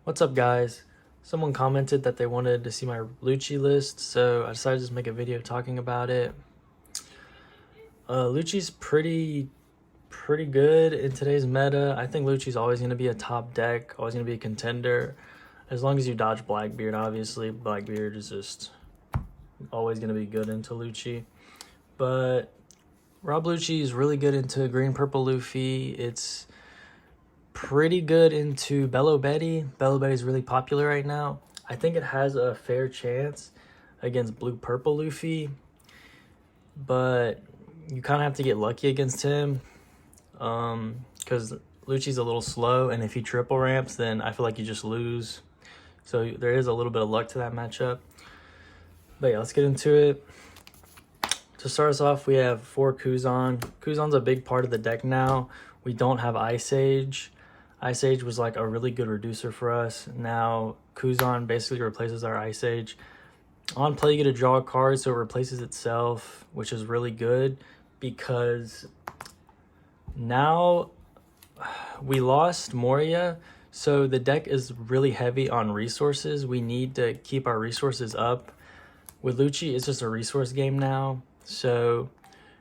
What's up, guys? Someone commented that they wanted to see my lucci list, so I decided to just make a video talking about it. Lucci's pretty good in today's meta. I think lucci's always going to be a top deck, always going to be a contender, as long as you dodge Blackbeard. Obviously, Blackbeard is just always going to be good into lucci. But Rob Lucci is really good into green purple Luffy. It's pretty good into Bello Betty. Bello Betty is really popular right now. I think it has a fair chance against blue purple Luffy, but you kind of have to get lucky against him because Lucci's a little slow, and if he triple ramps, then I feel like you just lose. So there is a little bit of luck to that matchup. But yeah, let's get into it. To start us off, we have 4 Kuzzon. Kuzzon's a big part of the deck now. We don't have Ice Age. Ice Age was like a really good reducer for us. Now Kuzzon basically replaces our Ice Age. On play, you get to draw a card, so it replaces itself, which is really good because now we lost Moria, so the deck is really heavy on resources. We need to keep our resources up. With Lucci, it's just a resource game now, so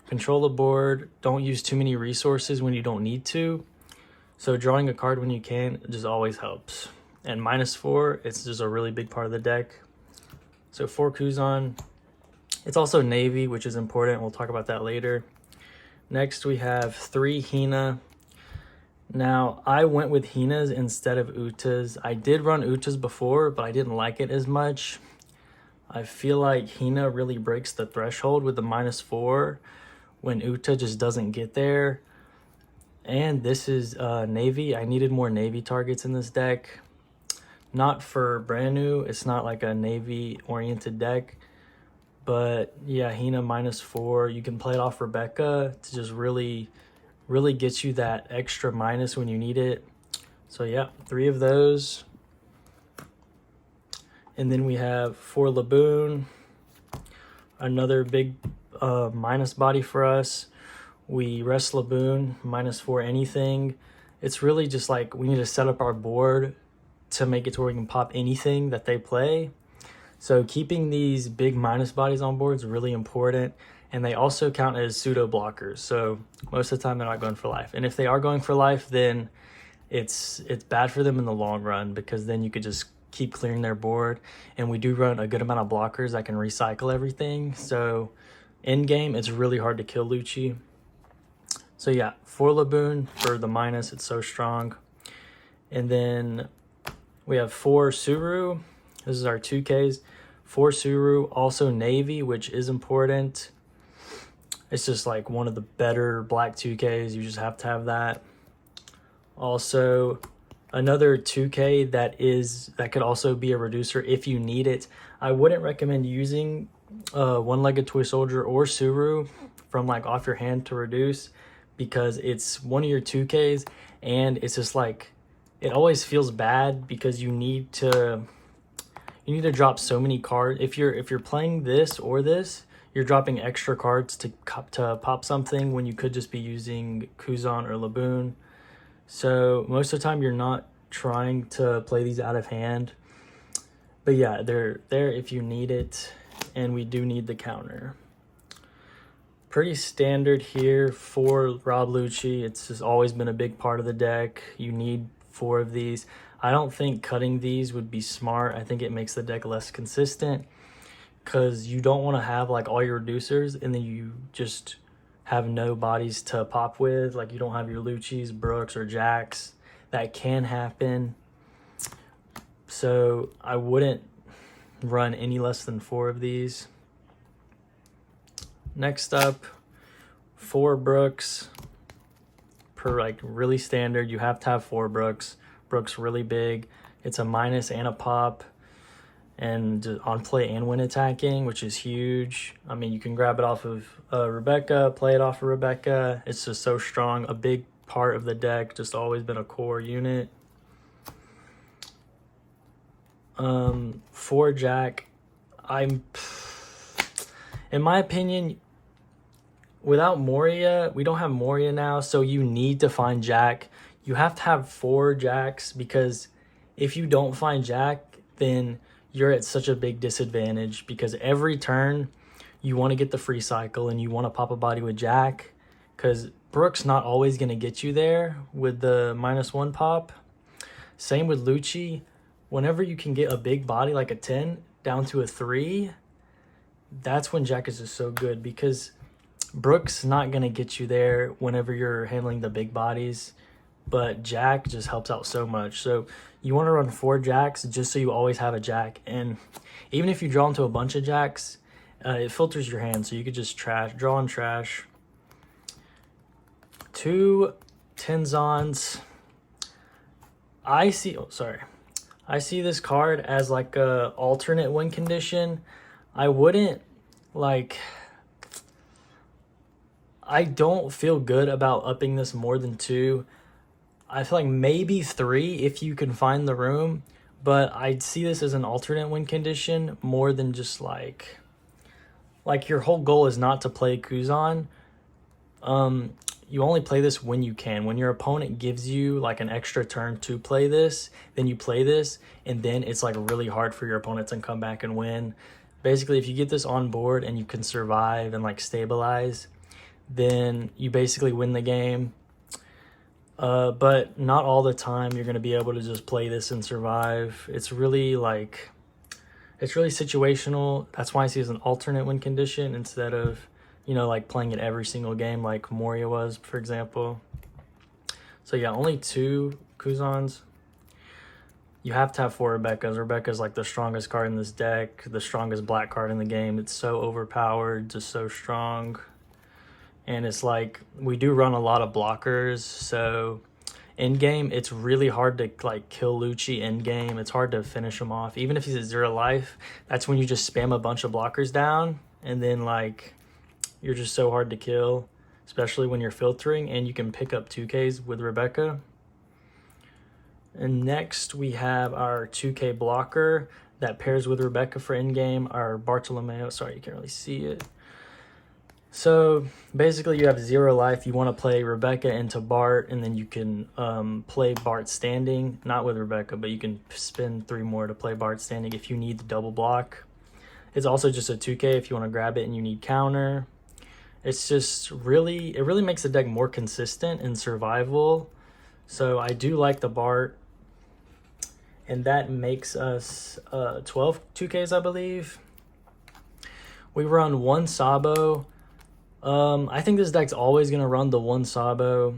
control the board. Don't use too many resources when you don't need to. So drawing a card when you can just always helps. And -4, it's just a really big part of the deck. So 4 Kuzzon. It's also Navy, which is important. We'll talk about that later. Next, we have 3 Hina. Now, I went with Hinas instead of Utas. I did run Utas before, but I didn't like it as much. I feel like Hina really breaks the threshold with the -4 when Uta just doesn't get there. And this is Navy. I needed more Navy targets in this deck. Not for brand new. It's not like a Navy-oriented deck. But yeah, Hina -4. You can play it off Rebecca to just really get you that extra minus when you need it. So yeah, 3 of those. And then we have 4 Leoon. Another big minus body for us. We rest Leoon, -4 anything. It's really just like we need to set up our board to make it to where we can pop anything that they play. So keeping these big minus bodies on board is really important. And they also count as pseudo blockers. So most of the time they're not going for life. And if they are going for life, then it's bad for them in the long run, because then you could just keep clearing their board. And we do run a good amount of blockers that can recycle everything. So in game, it's really hard to kill Lucci. So yeah, 4 Leoon for the minus. It's so strong. And then we have 4 Suru. This is our 2Ks. 4 Suru, also Navy, which is important. It's just like one of the better black 2Ks. You just have to have that. Also, another 2K that could also be a reducer if you need it. I wouldn't recommend using one-legged toy soldier or Suru from like off your hand to reduce, because it's one of your 2Ks, and it's just like it always feels bad because you need to drop so many cards. If you're playing this or this, you're dropping extra cards to pop something when you could just be using Kuzzon or Leoon. So most of the time you're not trying to play these out of hand. But yeah, they're there if you need it, and we do need the counter. Pretty standard here for Rob Lucci. It's just always been a big part of the deck. You need 4 of these. I don't think cutting these would be smart. I think it makes the deck less consistent, because you don't want to have like all your reducers and then you just have no bodies to pop with. Like you don't have your Luccis, Brooks, or Jacks. That can happen. So I wouldn't run any less than 4 of these. Next up, 4 Brooks. Per like really standard, you have to have 4 Brooks. Brooks really big. It's a minus and a pop, and on play and when attacking, which is huge. I mean, you can grab it off of Rebecca, play it off of Rebecca. It's just so strong. A big part of the deck, just always been a core unit. 4 Jack. In my opinion, without Moria, we don't have Moria now, so you need to find Jack. You have to have 4 Jacks, because if you don't find Jack, then you're at such a big disadvantage, because every turn you want to get the free cycle and you want to pop a body with Jack, because Brook's not always going to get you there with the -1 pop. Same with Lucci. Whenever you can get a big body like a 10 down to a 3, that's when Jack is just so good, because Brook's not going to get you there whenever you're handling the big bodies, but Jack just helps out so much. So you want to run 4 Jacks just so you always have a Jack. And even if you draw into a bunch of Jacks, it filters your hand, so you could just draw and trash. 2 Tenzons. I see this card as like a alternate win condition. I wouldn't I don't feel good about upping this more than 2. I feel like maybe 3 if you can find the room, but I'd see this as an alternate win condition more than just like your whole goal is not to play Kuzzon. You only play this when you can. When your opponent gives you like an extra turn to play this, then you play this, and then it's like really hard for your opponent to come back and win. Basically, if you get this on board and you can survive and like stabilize, then you basically win the game. But not all the time you're going to be able to just play this and survive. It's really situational. That's why I see it as an alternate win condition instead of, you know, like playing it every single game like Moria was, for example. So yeah, only 2 Kuzzons. You have to have 4 Rebecca's. Rebecca's like the strongest card in this deck, the strongest black card in the game. It's so overpowered, just so strong. And it's like, we do run a lot of blockers, so in game it's really hard to like kill Lucci in game. It's hard to finish him off. Even if he's at 0 life, that's when you just spam a bunch of blockers down, and then like you're just so hard to kill, especially when you're filtering, and you can pick up 2Ks with Rebecca. And next we have our 2K blocker that pairs with Rebecca for in-game, our Bartolomeo. Sorry, you can't really see it. So basically you have 0 life. You want to play Rebecca into Bart, and then you can play Bart standing, not with Rebecca, but you can spend 3 more to play Bart standing if you need the double block. It's also just a 2K if you want to grab it and you need counter. It's just really, it really makes the deck more consistent in survival. So I do like the Bart. And that makes us 12 2Ks, I believe. We run 1 Sabo. I think this deck's always going to run the 1 Sabo.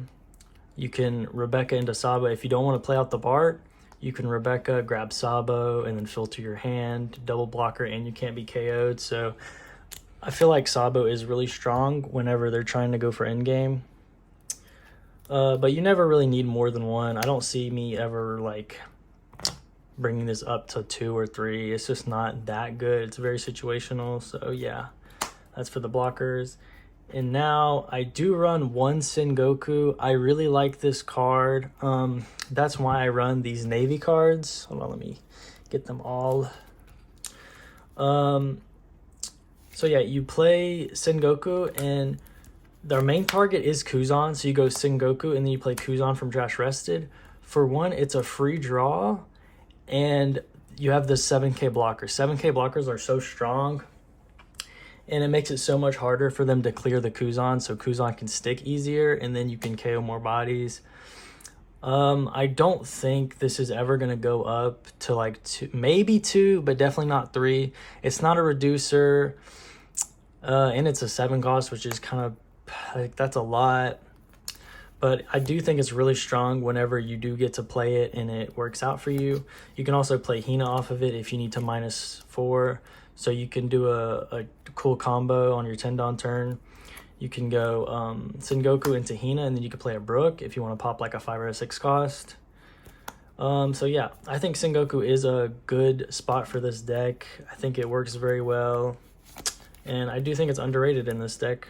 You can Rebecca into Sabo. If you don't want to play out the Bart, you can Rebecca, grab Sabo, and then filter your hand, double blocker, and you can't be KO'd. So I feel like Sabo is really strong whenever they're trying to go for endgame. But you never really need more than 1. I don't see me ever like bringing this up to 2 or 3. It's just not that good. It's very situational. So yeah, that's for the blockers. And now I do run 1 Sengoku. I really like this card. That's why I run these Navy cards. Hold on, let me get them all. So yeah, you play Sengoku, and their main target is Kuzzon. So you go Sengoku, and then you play Kuzzon from Trash Rested. For 1, it's a free draw, and you have the 7K blockers. 7K blockers are so strong, and it makes it so much harder for them to clear the Kuzzon, so Kuzzon can stick easier, and then you can KO more bodies. I don't think this is ever going to go up to like 2, maybe 2, but definitely not 3. It's not a reducer, and it's a 7 cost, which is kind of like, that's a lot. But I do think it's really strong whenever you do get to play it and it works out for you. You can also play Hina off of it if you need to -4. So you can do a cool combo on your Tendon turn. You can go Sengoku into Hina, and then you can play a Brook if you want to pop like a 5 or a 6 cost. So yeah, I think Sengoku is a good spot for this deck. I think it works very well, and I do think it's underrated in this deck.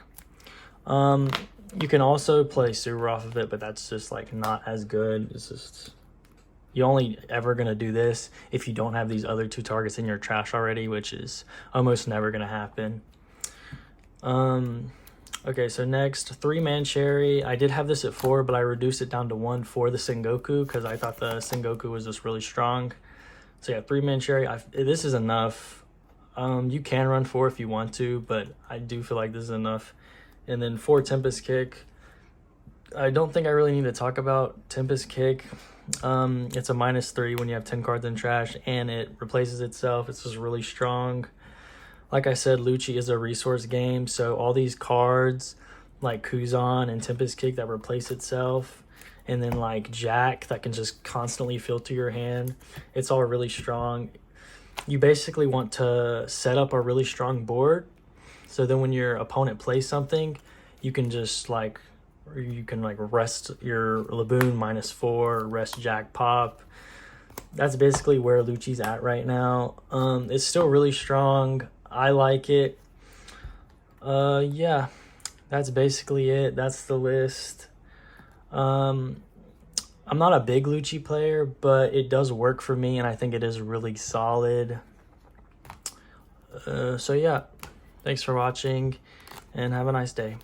You can also play Suru off of it, but that's just like not as good. It's just, you're only ever going to do this if you don't have these other 2 targets in your trash already, which is almost never going to happen. Okay, so next, 3-man cherry. I did have this at 4, but I reduced it down to 1 for the Sengoku because I thought the Sengoku was just really strong. So yeah, 3-man cherry. This is enough. You can run 4 if you want to, but I do feel like this is enough. And then 4 Tempest Kick. I don't think I really need to talk about Tempest Kick. It's a -3 when you have 10 cards in trash, and it replaces itself. It's just really strong. Like I said, Lucci is a resource game, so all these cards like Kuzzon and Tempest Kick that replace itself, and then like Jack that can just constantly filter your hand, it's all really strong. You basically want to set up a really strong board, so then when your opponent plays something, you can just like rest your Leoon -4, rest Jack Pop. That's basically where Lucci's at right now. It's still really strong. I like it. Yeah, that's basically it. That's the list. I'm not a big Lucci player, but it does work for me, and I think it is really solid. So yeah, thanks for watching, and have a nice day.